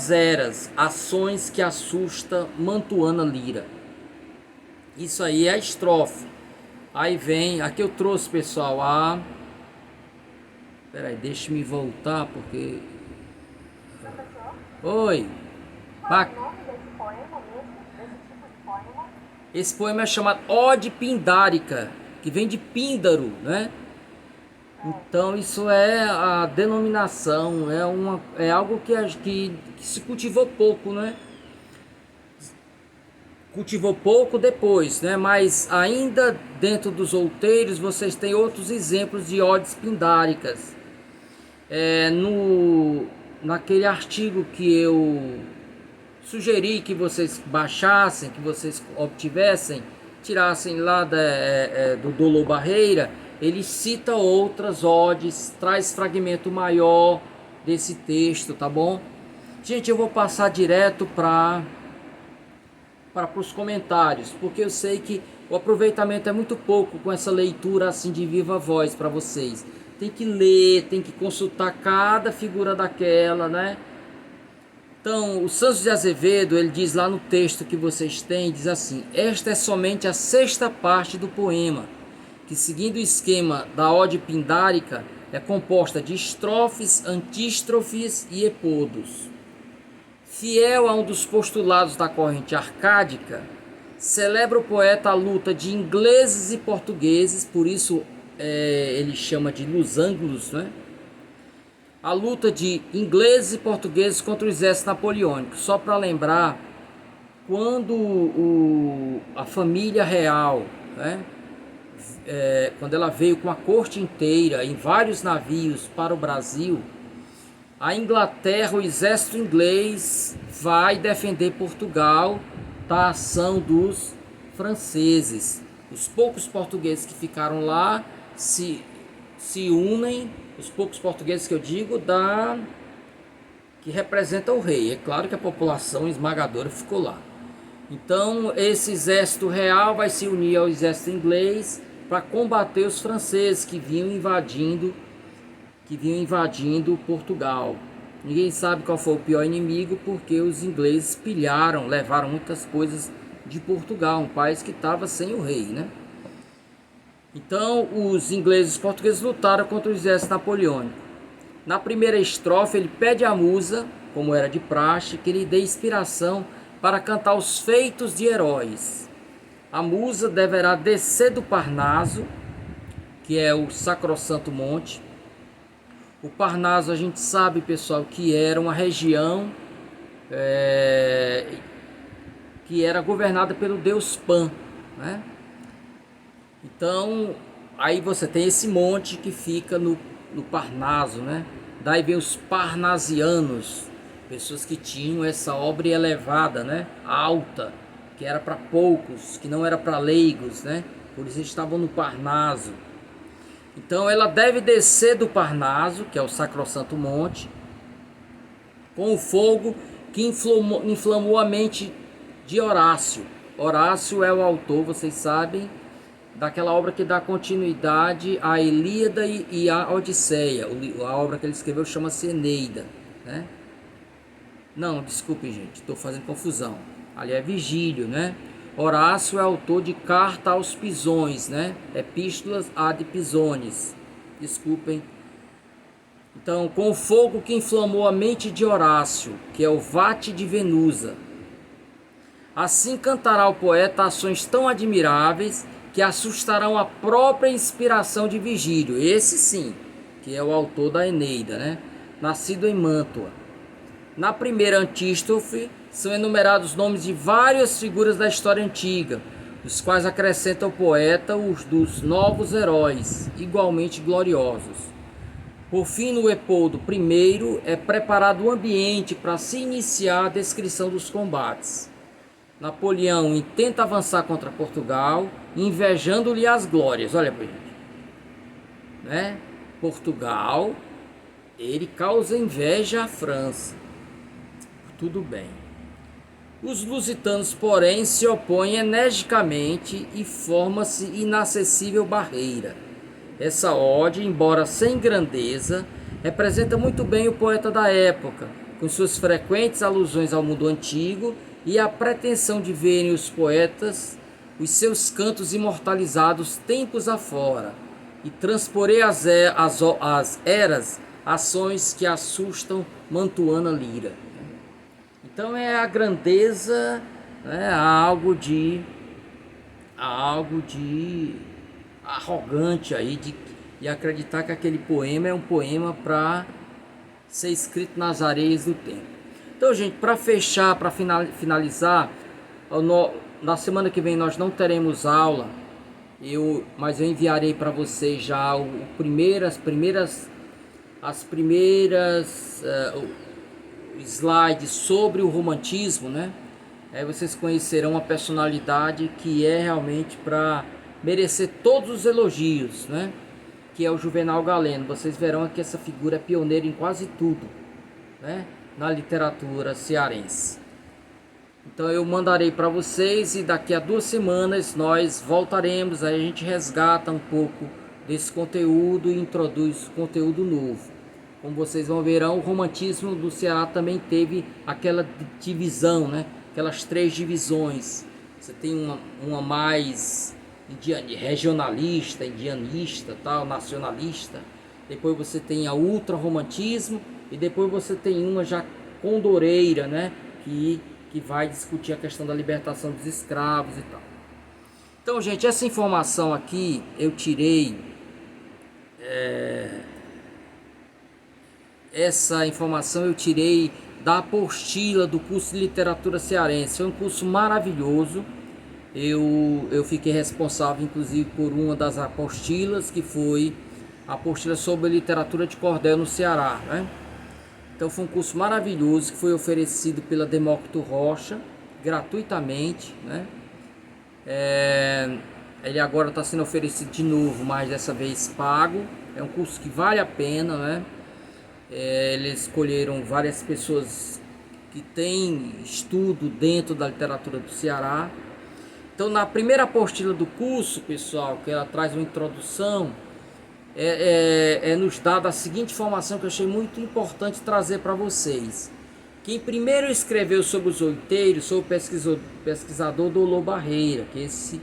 das eras, ações que assusta Mantuana Lira. Isso aí é a estrofe. Aí vem, aqui eu trouxe, pessoal, peraí, deixa-me voltar, porque... Professor, Oi. qual é o nome desse poema mesmo? Desse tipo de poema? Esse poema é chamado Ode Pindárica, que vem de Píndaro, né? Então isso é a denominação, é algo que se cultivou pouco, né? Cultivou pouco depois, né? Mas ainda dentro dos outeiros vocês têm outros exemplos de odes pindáricas. Naquele artigo que eu sugeri que vocês baixassem, que vocês obtivessem, tirassem lá do Dolor Barreira, ele cita outras odes, traz fragmento maior desse texto, tá bom? Gente, eu vou passar direto para os comentários, porque eu sei que o aproveitamento é muito pouco com essa leitura assim de viva voz para vocês. Tem que ler, tem que consultar cada figura daquela, né? Então, o Santos de Azevedo, ele diz lá no texto que vocês têm, diz assim: esta é somente a sexta parte do poema, que seguindo o esquema da ode pindárica, é composta de estrofes, antístrofes e epodos. Fiel a um dos postulados da corrente arcádica, celebra o poeta a luta de ingleses e portugueses, por isso ele chama de lusângulos, né? A luta de ingleses e portugueses contra o exército napoleônico. Só para lembrar, quando a família real, né, quando ela veio com a corte inteira em vários navios para o Brasil, a Inglaterra, o exército inglês vai defender Portugal da ação dos franceses. Os poucos portugueses que ficaram lá se unem, os poucos portugueses que eu digo, que representam o rei. É claro que a população esmagadora ficou lá. Então esse exército real vai se unir ao exército inglês para combater os franceses que vinham invadindo Portugal. Ninguém sabe qual foi o pior inimigo, porque os ingleses levaram muitas coisas de Portugal, um país que estava sem o rei, né? Então os ingleses e os portugueses lutaram contra o exército napoleônico. Na primeira estrofe ele pede à musa, como era de praxe, que lhe dê inspiração para cantar os feitos de heróis. A musa deverá descer do Parnaso, que é o sacrossanto monte. O Parnaso, a gente sabe, pessoal, que era uma região que era governada pelo deus Pan, né? Então, aí você tem esse monte que fica no Parnaso, né? Daí vem os parnasianos, pessoas que tinham essa obra elevada, né? Alta, que era para poucos, que não era para leigos, né? Por isso eles estavam no Parnaso. Então ela deve descer do Parnaso, que é o sacrossanto monte, com o fogo que inflamou a mente de Horácio. Horácio é o autor, vocês sabem, daquela obra que dá continuidade à Ilíada e à Odisseia. A obra que ele escreveu chama-se Eneida, né? Não, desculpe, gente, estou fazendo confusão. Ali é Vigílio, né? Horácio é autor de Carta aos Pisões, né? Epístolas ad Pisones. Desculpem. Então, com o fogo que inflamou a mente de Horácio, que é o vate de Venusa. Assim cantará o poeta ações tão admiráveis que assustarão a própria inspiração de Vigílio. Esse sim, que é o autor da Eneida, né? Nascido em Mântua. Na primeira antístrofe são enumerados nomes de várias figuras da história antiga, os quais acrescenta o poeta os dos novos heróis, igualmente gloriosos. Por fim, no epôdo primeiro é preparado o ambiente para se iniciar a descrição dos combates. Napoleão intenta avançar contra Portugal, invejando-lhe as glórias. Olha, né? Portugal, ele causa inveja à França. Tudo bem. Os lusitanos, porém, se opõem energicamente e forma-se inacessível barreira. Essa ode, embora sem grandeza, representa muito bem o poeta da época, com suas frequentes alusões ao mundo antigo e a pretensão de verem os poetas os seus cantos imortalizados tempos afora, e transporei as eras, ações que assustam Mantuana Lira. Então é a grandeza, né, algo de arrogante aí, de acreditar que aquele poema é um poema para ser escrito nas areias do tempo. Então, gente, para fechar, para finalizar, na semana que vem nós não teremos aula, mas eu enviarei para vocês já as primeiras slides sobre o romantismo, né? Aí vocês conhecerão uma personalidade que é realmente para merecer todos os elogios, né? Que é o Juvenal Galeno. Vocês verão que essa figura é pioneira em quase tudo, né? Na literatura cearense. Então eu mandarei para vocês e daqui a 2 semanas nós voltaremos, aí a gente resgata um pouco desse conteúdo e introduz conteúdo novo. Como vocês vão verão, o romantismo do Ceará também teve aquela divisão, né? Aquelas 3 divisões. Você tem uma mais regionalista, indianista, tal, nacionalista. Depois você tem a ultra-romantismo e depois você tem uma já condoreira, né? Que vai discutir a questão da libertação dos escravos e tal. Então, gente, essa informação aqui eu tirei... Essa informação eu tirei da apostila do curso de literatura cearense. Foi um curso maravilhoso. Eu fiquei responsável, inclusive, por uma das apostilas, que foi a apostila sobre literatura de cordel no Ceará, né? Então foi um curso maravilhoso que foi oferecido pela Demócrito Rocha, gratuitamente, né? Ele agora está sendo oferecido de novo, mas dessa vez pago. É um curso que vale a pena, né? Eles escolheram várias pessoas que têm estudo dentro da literatura do Ceará. Então, na primeira apostila do curso, pessoal, que ela traz uma introdução, nos dada a seguinte informação que eu achei muito importante trazer para vocês. Quem primeiro escreveu sobre os oiteiros foi o pesquisador Dolor Barreira, que esse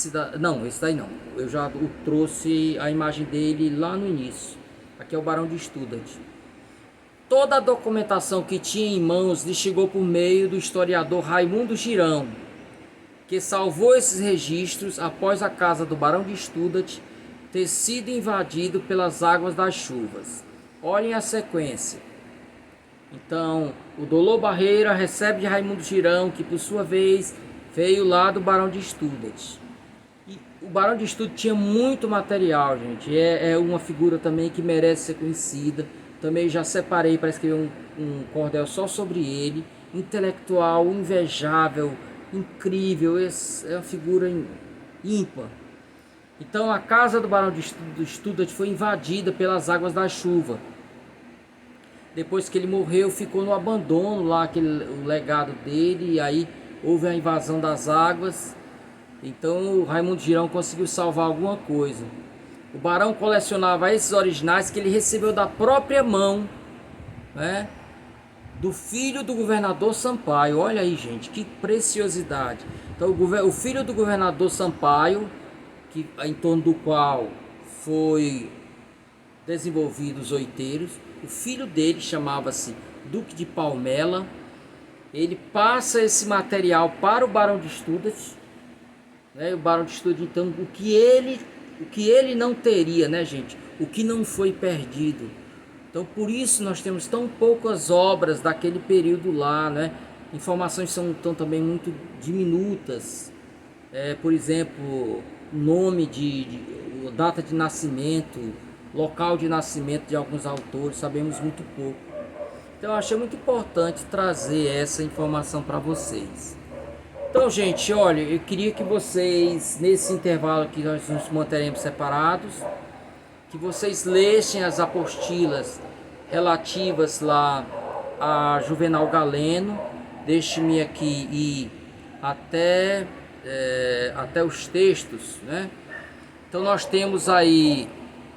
daí não. Eu já trouxe a imagem dele lá no início. Aqui é o Barão de Studat. Toda a documentação que tinha em mãos lhe chegou por meio do historiador Raimundo Girão, que salvou esses registros após a casa do Barão de Studat ter sido invadido pelas águas das chuvas. Olhem a sequência. Então, o Dolor Barreira recebe de Raimundo Girão, que por sua vez veio lá do Barão de Studat. E o Barão de Studat tinha muito material, gente. É uma figura também que merece ser conhecida. Também já separei para escrever um cordel só sobre ele. Intelectual, invejável, incrível. É uma figura ímpar. Então a casa do Barão de Studat foi invadida pelas águas da chuva. Depois que ele morreu, ficou no abandono lá, o legado dele, e aí houve a invasão das águas. Então o Raimundo Girão conseguiu salvar alguma coisa. O barão colecionava esses originais que ele recebeu da própria mão, né, do filho do governador Sampaio. Olha aí, gente, que preciosidade. Então o filho do governador Sampaio, em torno do qual foi desenvolvido os oiteiros, o filho dele chamava-se Duque de Palmela. Ele passa esse material para o Barão de Studat, né? O Barão de Studat, então, o que ele não teria, né, gente? O que não foi perdido. Então, por isso nós temos tão poucas obras daquele período lá, né? Informações são também muito diminutas. Por exemplo, nome data de nascimento, local de nascimento de alguns autores, sabemos muito pouco. Então eu achei muito importante trazer essa informação para vocês. Então, gente, olha, eu queria que vocês, nesse intervalo que nós nos manteremos separados, que vocês lessem as apostilas relativas lá a Juvenal Galeno. Deixe-me aqui ir até os textos, né? Então nós temos aí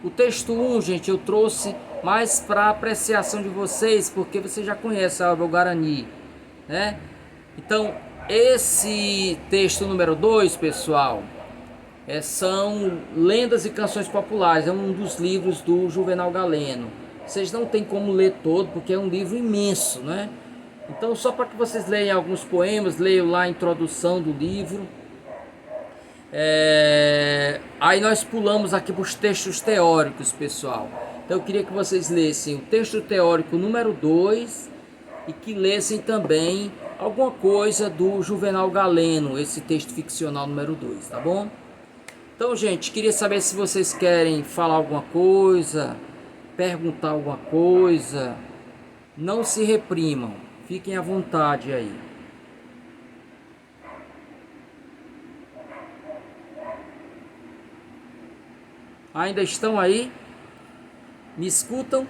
o texto 1, gente, eu trouxe mas para apreciação de vocês, porque você já conhece a obra O Guarani, né? Então, esse texto número 2, pessoal, são Lendas e Canções Populares, é um dos livros do Juvenal Galeno. Vocês não tem como ler todo, porque é um livro imenso, né? Então, só para que vocês leiam alguns poemas, leiam lá a introdução do livro. Aí nós pulamos aqui para os textos teóricos, pessoal. Então eu queria que vocês lessem o texto teórico número 2 e que lessem também alguma coisa do Juvenal Galeno, esse texto ficcional número 2, tá bom? Então, gente, queria saber se vocês querem falar alguma coisa, perguntar alguma coisa. Não se reprimam, fiquem à vontade aí. Ainda estão aí? Me escutam?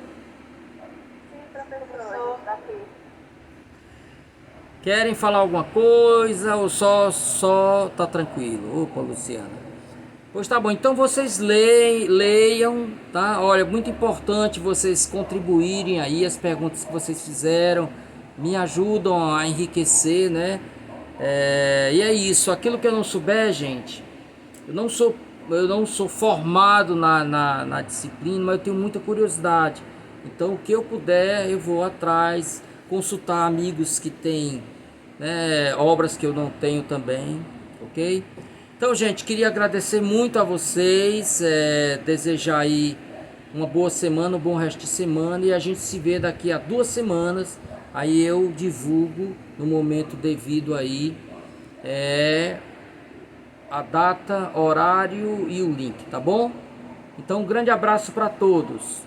Sim, professor. Daqui. Querem falar alguma coisa ou só tá tranquilo? Opa, Luciana. Pois tá bom, então vocês leiam, tá? Olha, muito importante vocês contribuírem aí, as perguntas que vocês fizeram me ajudam a enriquecer, né? E é isso, aquilo que eu não souber, gente, eu não sou formado na disciplina, mas eu tenho muita curiosidade. Então, o que eu puder, eu vou atrás, consultar amigos que têm, né, obras que eu não tenho também, ok? Então, gente, queria agradecer muito a vocês, desejar aí uma boa semana, um bom resto de semana, e a gente se vê daqui a 2 semanas. Aí eu divulgo no momento devido aí a data, horário e o link, tá bom? Então, um grande abraço para todos.